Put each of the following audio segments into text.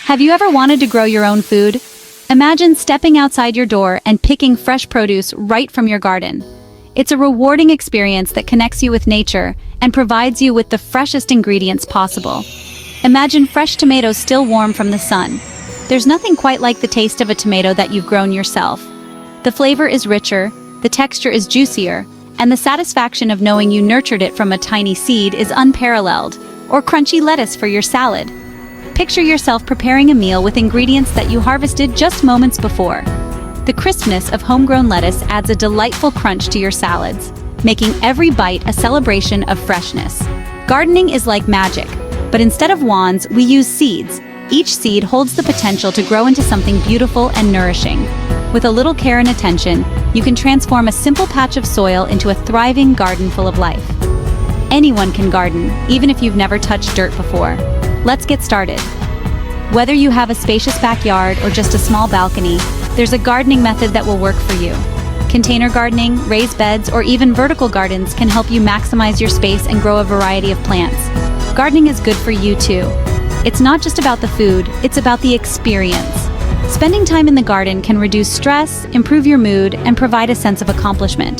Have you ever wanted to grow your own food? Imagine stepping outside your door and picking fresh produce right from your garden. It's a rewarding experience that connects you with nature and provides you with the freshest ingredients possible. Imagine fresh tomatoes still warm from the sun. There's nothing quite like the taste of a tomato that you've grown yourself. The flavor is richer, the texture is juicier, and the satisfaction of knowing you nurtured it from a tiny seed is unparalleled. Or crunchy lettuce for your salad. Picture yourself preparing a meal with ingredients that you harvested just moments before. The crispness of homegrown lettuce adds a delightful crunch to your salads, making every bite a celebration of freshness. Gardening is like magic, but instead of wands, we use seeds. Each seed holds the potential to grow into something beautiful and nourishing. With a little care and attention, you can transform a simple patch of soil into a thriving garden full of life. Anyone can garden, even if you've never touched dirt before. Let's get started. Whether you have a spacious backyard or just a small balcony, there's a gardening method that will work for you. Container gardening, raised beds, or even vertical gardens can help you maximize your space and grow a variety of plants. Gardening is good for you too. It's not just about the food, it's about the experience. Spending time in the garden can reduce stress, improve your mood, and provide a sense of accomplishment.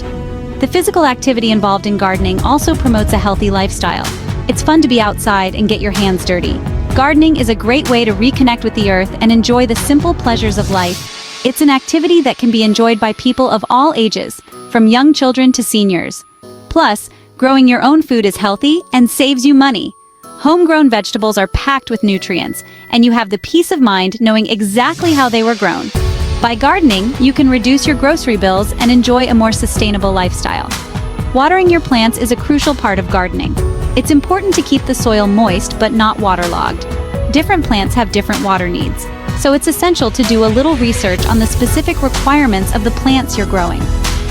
The physical activity involved in gardening also promotes a healthy lifestyle. It's fun to be outside and get your hands dirty. Gardening is a great way to reconnect with the earth and enjoy the simple pleasures of life. It's an activity that can be enjoyed by people of all ages, from young children to seniors. Plus, growing your own food is healthy and saves you money. Homegrown vegetables are packed with nutrients, and you have the peace of mind knowing exactly how they were grown. By gardening, you can reduce your grocery bills and enjoy a more sustainable lifestyle. Watering your plants is a crucial part of gardening. It's important to keep the soil moist but not waterlogged. Different plants have different water needs, so it's essential to do a little research on the specific requirements of the plants you're growing.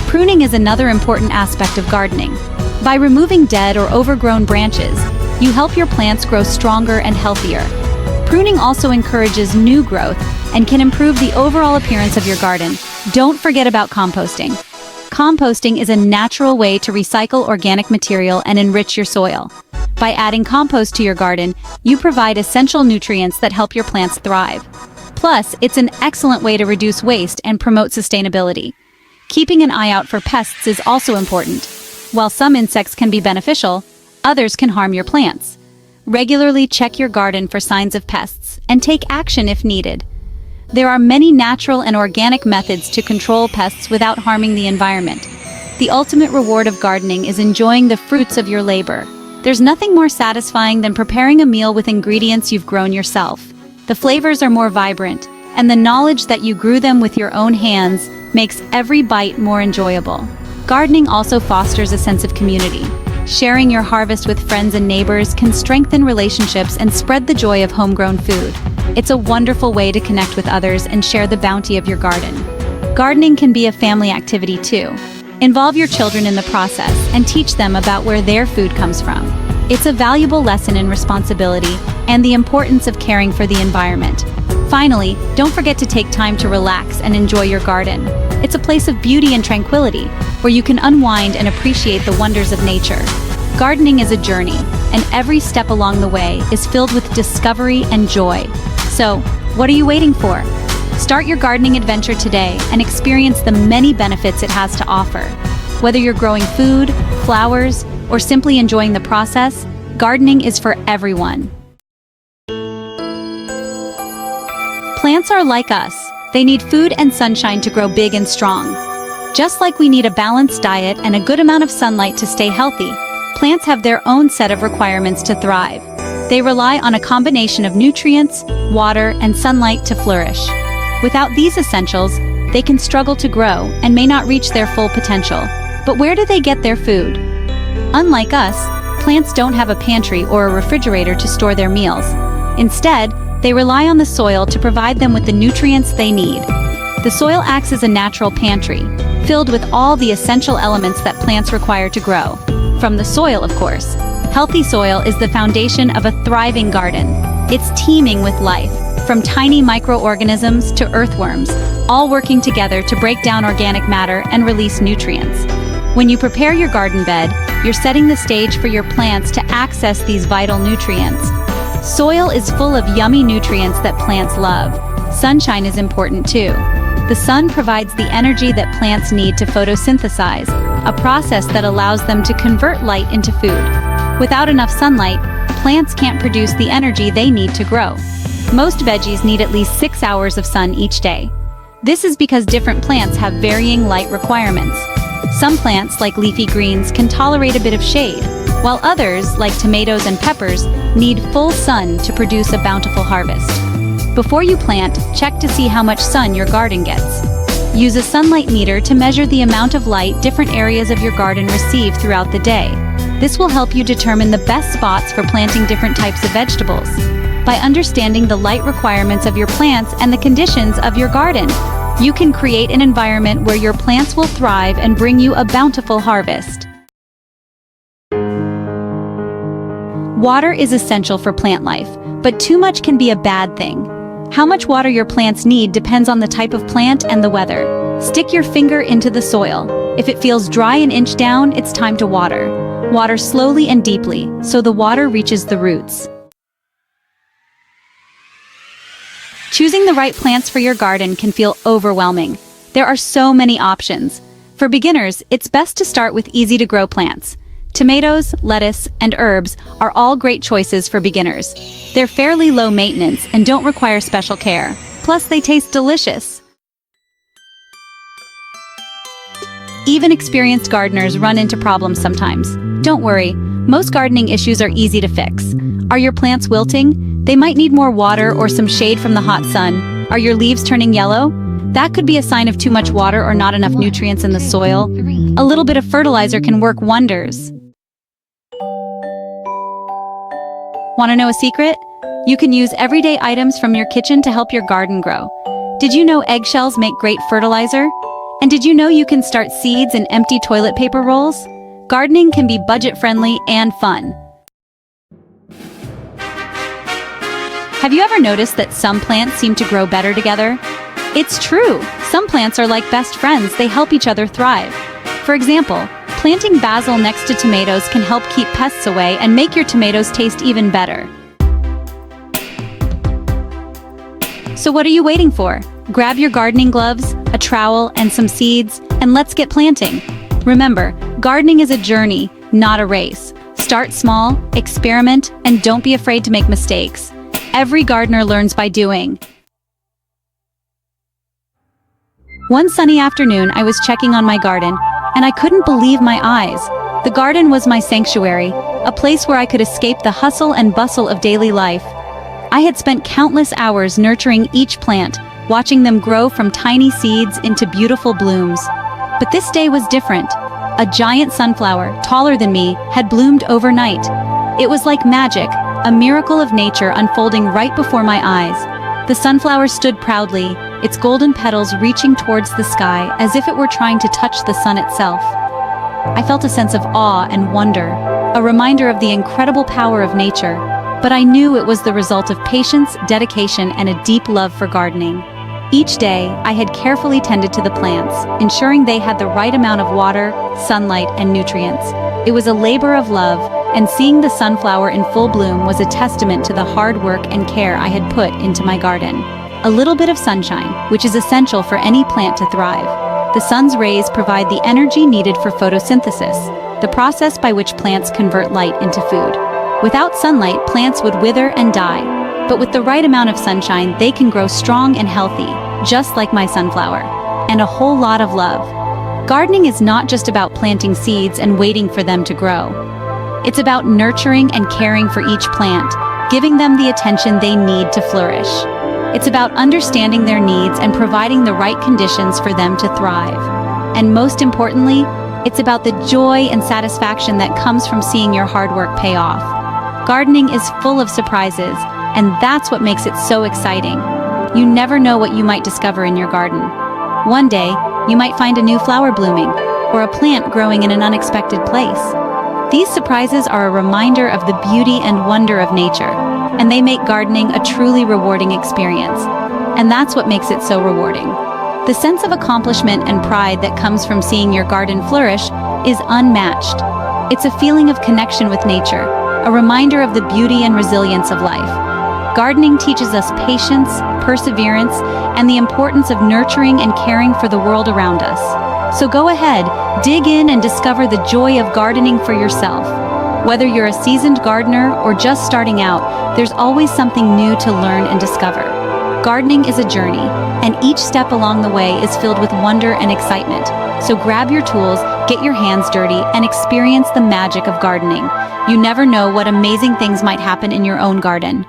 Pruning is another important aspect of gardening. By removing dead or overgrown branches, you help your plants grow stronger and healthier. Pruning also encourages new growth and can improve the overall appearance of your garden. Don't forget about composting. Composting is a natural way to recycle organic material and enrich your soil. By adding compost to your garden, you provide essential nutrients that help your plants thrive. Plus, it's an excellent way to reduce waste and promote sustainability. Keeping an eye out for pests is also important. While some insects can be beneficial, others can harm your plants. Regularly check your garden for signs of pests and take action if needed. There are many natural and organic methods to control pests without harming the environment. The ultimate reward of gardening is enjoying the fruits of your labor. There's nothing more satisfying than preparing a meal with ingredients you've grown yourself. The flavors are more vibrant, and the knowledge that you grew them with your own hands makes every bite more enjoyable. Gardening also fosters a sense of community. Sharing your harvest with friends and neighbors can strengthen relationships and spread the joy of homegrown food. It's a wonderful way to connect with others and share the bounty of your garden. Gardening can be a family activity too. Involve your children in the process and teach them about where their food comes from. It's a valuable lesson in responsibility and the importance of caring for the environment. Finally, don't forget to take time to relax and enjoy your garden. It's a place of beauty and tranquility, where you can unwind and appreciate the wonders of nature. Gardening is a journey, and every step along the way is filled with discovery and joy. So, what are you waiting for? Start your gardening adventure today and experience the many benefits it has to offer. Whether you're growing food, flowers, or simply enjoying the process, gardening is for everyone. Plants are like us. They need food and sunshine to grow big and strong. Just like we need a balanced diet and a good amount of sunlight to stay healthy, plants have their own set of requirements to thrive. They rely on a combination of nutrients, water, and sunlight to flourish. Without these essentials, they can struggle to grow and may not reach their full potential. But where do they get their food? Unlike us, plants don't have a pantry or a refrigerator to store their meals. Instead, they rely on the soil to provide them with the nutrients they need. The soil acts as a natural pantry, filled with all the essential elements that plants require to grow. From the soil, of course. Healthy soil is the foundation of a thriving garden. It's teeming with life, from tiny microorganisms to earthworms, all working together to break down organic matter and release nutrients. When you prepare your garden bed, you're setting the stage for your plants to access these vital nutrients. Soil is full of yummy nutrients that plants love. Sunshine is important too. The sun provides the energy that plants need to photosynthesize, a process that allows them to convert light into food. Without enough sunlight, plants can't produce the energy they need to grow. Most veggies need at least 6 hours of sun each day. This is because different plants have varying light requirements. Some plants, like leafy greens, can tolerate a bit of shade, while others, like tomatoes and peppers, need full sun to produce a bountiful harvest. Before you plant, check to see how much sun your garden gets. Use a sunlight meter to measure the amount of light different areas of your garden receive throughout the day. This will help you determine the best spots for planting different types of vegetables. By understanding the light requirements of your plants and the conditions of your garden, you can create an environment where your plants will thrive and bring you a bountiful harvest. Water is essential for plant life, but too much can be a bad thing. How much water your plants need depends on the type of plant and the weather. Stick your finger into the soil. If it feels dry an inch down, it's time to water. Water slowly and deeply, so the water reaches the roots. Choosing the right plants for your garden can feel overwhelming. There are so many options. For beginners, it's best to start with easy-to-grow plants. Tomatoes, lettuce, and herbs are all great choices for beginners. They're fairly low maintenance and don't require special care. Plus, they taste delicious. Even experienced gardeners run into problems sometimes. Don't worry, most gardening issues are easy to fix. Are your plants wilting? They might need more water or some shade from the hot sun. Are your leaves turning yellow? That could be a sign of too much water or not enough nutrients in the soil. A little bit of fertilizer can work wonders. Want to know a secret? You can use everyday items from your kitchen to help your garden grow. Did you know eggshells make great fertilizer? And did you know you can start seeds in empty toilet paper rolls? Gardening can be budget-friendly and fun. Have you ever noticed that some plants seem to grow better together? It's true. Some plants are like best friends. They help each other thrive. For example, planting basil next to tomatoes can help keep pests away and make your tomatoes taste even better. So what are you waiting for? Grab your gardening gloves, a trowel, and some seeds, and let's get planting. Remember, gardening is a journey, not a race. Start small, experiment, and don't be afraid to make mistakes. Every gardener learns by doing. One sunny afternoon, I was checking on my garden, and I couldn't believe my eyes. The garden was my sanctuary, a place where I could escape the hustle and bustle of daily life. I had spent countless hours nurturing each plant, watching them grow from tiny seeds into beautiful blooms. But this day was different. A giant sunflower, taller than me, had bloomed overnight. It was like magic, a miracle of nature unfolding right before my eyes. The sunflower stood proudly, its golden petals reaching towards the sky as if it were trying to touch the sun itself. I felt a sense of awe and wonder, a reminder of the incredible power of nature, but I knew it was the result of patience, dedication, and a deep love for gardening. Each day, I had carefully tended to the plants, ensuring they had the right amount of water, sunlight, and nutrients. It was a labor of love, and seeing the sunflower in full bloom was a testament to the hard work and care I had put into my garden. A little bit of sunshine, which is essential for any plant to thrive. The sun's rays provide the energy needed for photosynthesis, the process by which plants convert light into food. Without sunlight, plants would wither and die, but with the right amount of sunshine, they can grow strong and healthy, just like my sunflower. And a whole lot of love. Gardening is not just about planting seeds and waiting for them to grow. It's about nurturing and caring for each plant, giving them the attention they need to flourish. It's about understanding their needs and providing the right conditions for them to thrive. And most importantly, it's about the joy and satisfaction that comes from seeing your hard work pay off. Gardening is full of surprises, and that's what makes it so exciting. You never know what you might discover in your garden. One day, you might find a new flower blooming, or a plant growing in an unexpected place. These surprises are a reminder of the beauty and wonder of nature, and they make gardening a truly rewarding experience. And that's what makes it so rewarding. The sense of accomplishment and pride that comes from seeing your garden flourish is unmatched. It's a feeling of connection with nature, a reminder of the beauty and resilience of life. Gardening teaches us patience, perseverance, and the importance of nurturing and caring for the world around us. So go ahead, dig in and discover the joy of gardening for yourself. Whether you're a seasoned gardener or just starting out, there's always something new to learn and discover. Gardening is a journey, and each step along the way is filled with wonder and excitement. So grab your tools, get your hands dirty, and experience the magic of gardening. You never know what amazing things might happen in your own garden.